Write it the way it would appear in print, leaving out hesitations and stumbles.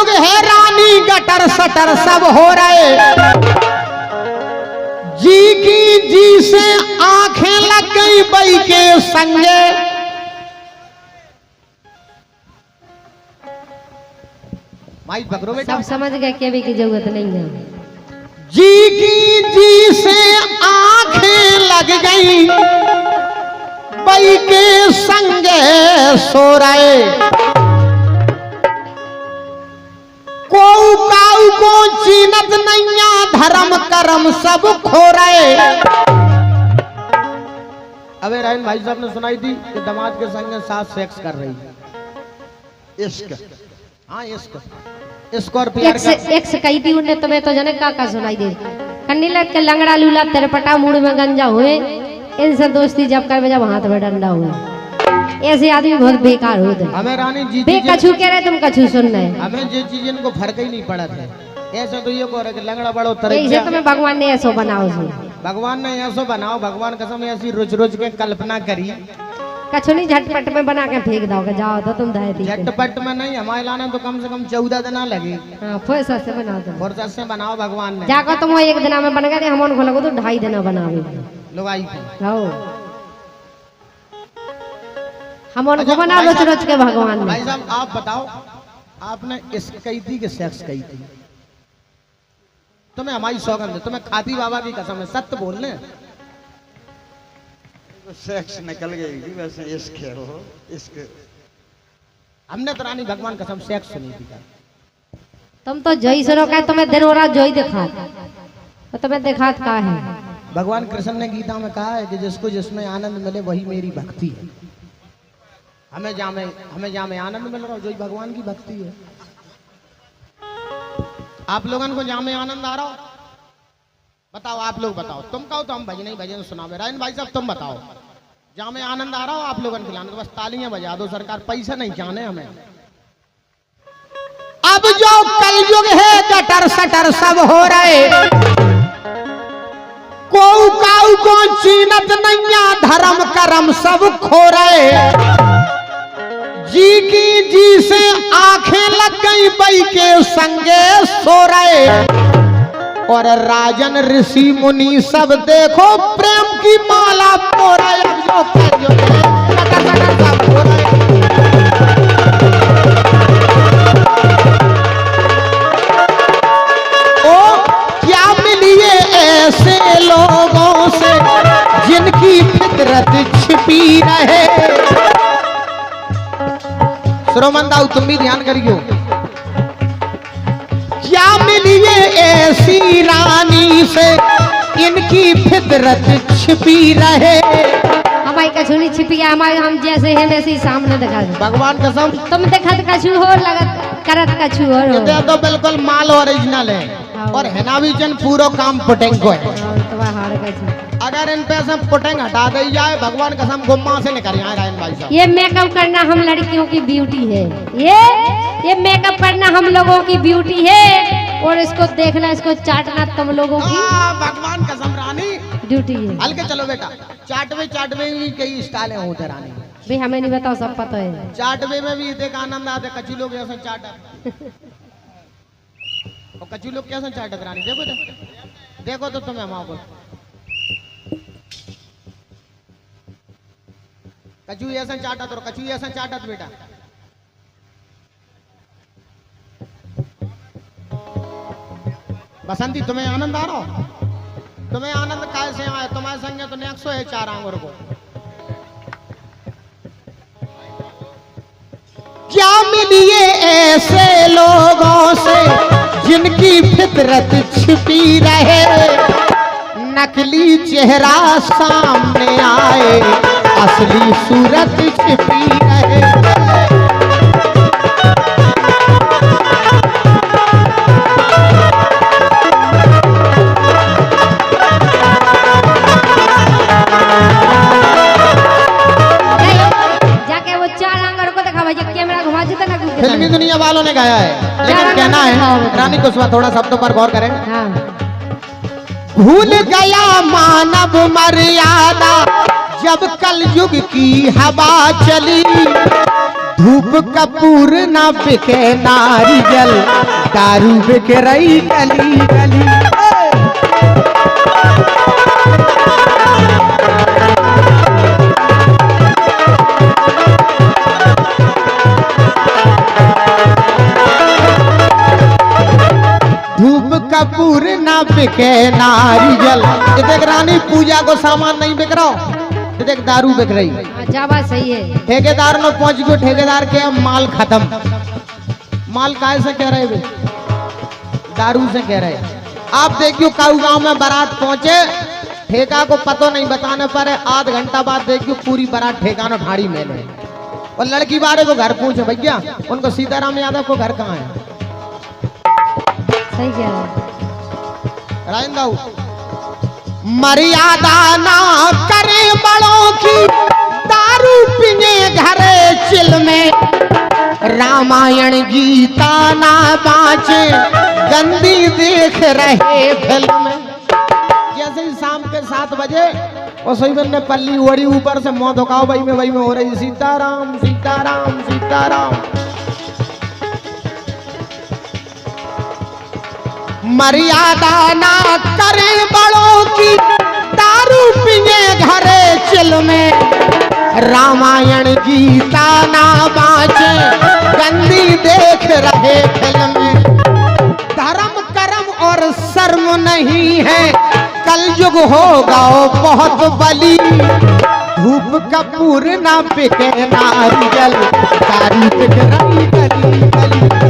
युग है रानी, gutter shutter सब हो रहे, जी की जी से आंखें लग गई बई के संगे। माइक पकड़ो बेटा। सब समझ गए, केवी की जरूरत नहीं है। जी की जी से आंखें लग गई बई के संगे सो रहे, काऊ को चीनत नैया, धर्म कर्म सब खो रहे। अबे रायन भाई साहब ने सुनाई थी कि दामाद के संग साथ सेक्स कर रही है। इश्क, हाँ इश्क, इश्क और प्यार का एक से कही थी उन्हें, तुम्हें तो जने का सुनाई दे। कन्नी लग के लंगड़ा लूला तेरे पटा मुड़ में गंजा हुए, इनसे दोस्ती जब कर जब हाथ में डंडा हुए। ऐसे आदमी बहुत बेकार होते। हमें रानी जी कछु कह रहे तुम कछु सुन रहे। हमें जो चीज इनको फर्क ही नहीं पड़ा था। ऐसे तो ये कह रहे कि लंगड़ा बड़ो तरह तुम्हें भगवान ने ऐसा बनाओ, भगवान ने ऐसा बनाओ, भगवान कसम ऐसी रोज रोज के कल्पना करी। कछु नहीं झटपट में बना के फेंक दोगे, जाओ तो तुम झटपट में नहीं, हमारे लाने तो कम से कम 14 दिन लगे। फुर्सत से बनाओ, तुम फुर्सत से बनाओ। भगवान ने जाकर तुम एक दिन में बन गए, हम उनको लगो तो 2.5 दिन बनावे लोग आई हम उनको बना रोज रोज के। भगवान भाई साहब आप बताओ, आपने इश्क कही थी कि सेक्स कही थी? तुम्हें हमारी सौगंध है, तुम्हें खाती बाबा की कसम है, सत्य बोलने। सेक्स निकल गई वैसे इश्क है वो, इश्क। हमने तो रानी भगवान कसम सेक्स सुनी थी। तुम तो जोई सुनो का, तुम्हें दिन और रात जोई दिखा, तो तुम्हें दिखात का है। भगवान कृष्ण ने गीता में कहा है कि जिसको जिसमें आनंद मिले वही मेरी भक्ति है। हमें जहाँ में आनंद मिल रहा हो, जो भगवान की भक्ति है। आप लोगों को जहाँ में आनंद आ रहा हो, बताओ, आप लोग बताओ। तुम कहो तो हम भजन ही भजन सुनावे। रायन भाई साहब तुम बताओ, जहाँ में आनंद आ रहा हो आप लोगों के खिलाने, तो बस तालियां बजा दो। सरकार पैसा नहीं चाहने हमें। अब जो कलयुग है, गटर सटर सब हो रहे, काऊ को चीनत नैया, धर्म कर्म सब खो रहे, जी की जी से आंखें लग गई बई के संगे सो रहे, और राजन ऋषि मुनि सब देखो प्रेम की माला पो रहे। ओ क्या मिलिए ऐसे लोगों से जिनकी फितरत छिपी रहे। श्रोमंदाऊ तुम भी ध्यान करियो। क्या मिलिए ऐसी रानी से इनकी फितरत छिपी रहे। हमारी कछुनी छिपी है, हमारे हम जैसे हैं वैसे ही सामने दिखा दो। भगवान कसम तुम देखत कछु हो, लगत करत कछु हो। ये तो बिल्कुल माल ओरिजिनल है, और है भी जन पूरा काम पुटेंग को है। अगर इन पे से पुटेंग हटा दी जाए, भगवान कसम गुम्मा से निकल आए। रायन भाई साहब, ये मेकअप करना हम लड़कियों की ब्यूटी है। ये मेकअप करना हम लोगों की ब्यूटी है, और इसको देखना, इसको चाटना तुम लोगों की भगवान कसम रानी ड्यूटी है। हल्के चलो बेटा। चाटवे भी कई स्टाइल होते रानी। भाई हमें नहीं बताओ, सब पता है। चाटवे में भी देख आनंद आते। कच्ची लोग ऐसे चाटत, और कच्ची लोग कैसे चाटत रानी। देखो तो तुम्हें हमारे कचू ऐसा चाटत, और कचू ऐसा चाटत बेटा। बसंती तुम्हें आनंद आ रहा हो? तुम्हें आनंद कैसे आए? तुम्हारे संग तो नेक्सो है 4 आंगुर को। क्या मिलिए ऐसे लोगों से जिनकी फितरत छिपी रहे, नकली चेहरा सामने आए, असली सूरत छिपी रहे। फिल्मी दुनिया वालों ने गाया है, लेकिन कहना है रानी कुशवाहा थोड़ा शब्दों पर गौर करें। भूल गया मानव मर्यादा जब कलयुग की हवा चली, धूप कपूर ना बिके नारियल, दारू बिक रही गली गली। धूप कपूर ना बिके नारियल। ये देख रानी, पूजा को सामान नहीं बिक रहा, ये देख दारू बिक रही। अच्छा बात सही है। ठेकेदार ने पहुंच गयो, ठेकेदार के माल खत्म। माल काहे से कह रहे, दारू से कह रहे। आप देखियो काऊ गांव में बारात पहुंचे, ठेका को पतो नहीं बताने पर आध घंटा बाद देखियो पूरी बारात ठेका ने ढाड़ी में ले। और लड़की वाले को घर पूछे, भैया उनको सीताराम यादव को घर कहाँ है? सही कह रहा है। राजेंद्र, मर्यादा ना करे बड़ों की, दारू पीने घरे चिल में, रामायण गीता ना बाँचे, गंदी देख रहे फिल्म। जैसे ही शाम के 7 बजे और सही ने पल्ली उड़ी ऊपर से मुंह धोखाओ भाई में हो रही सीताराम सीताराम सीताराम। मर्यादा ना करे बड़ों की, दारू पीने घरे चिल में, रामायण गीता ना बाँचे, गंदी देख रहे फिल्म। धर्म कर्म और शर्म नहीं है, कल युग होगा बहुत बली। धूप कपूर ना बिके नारियल, दारू बिक रही गली गली।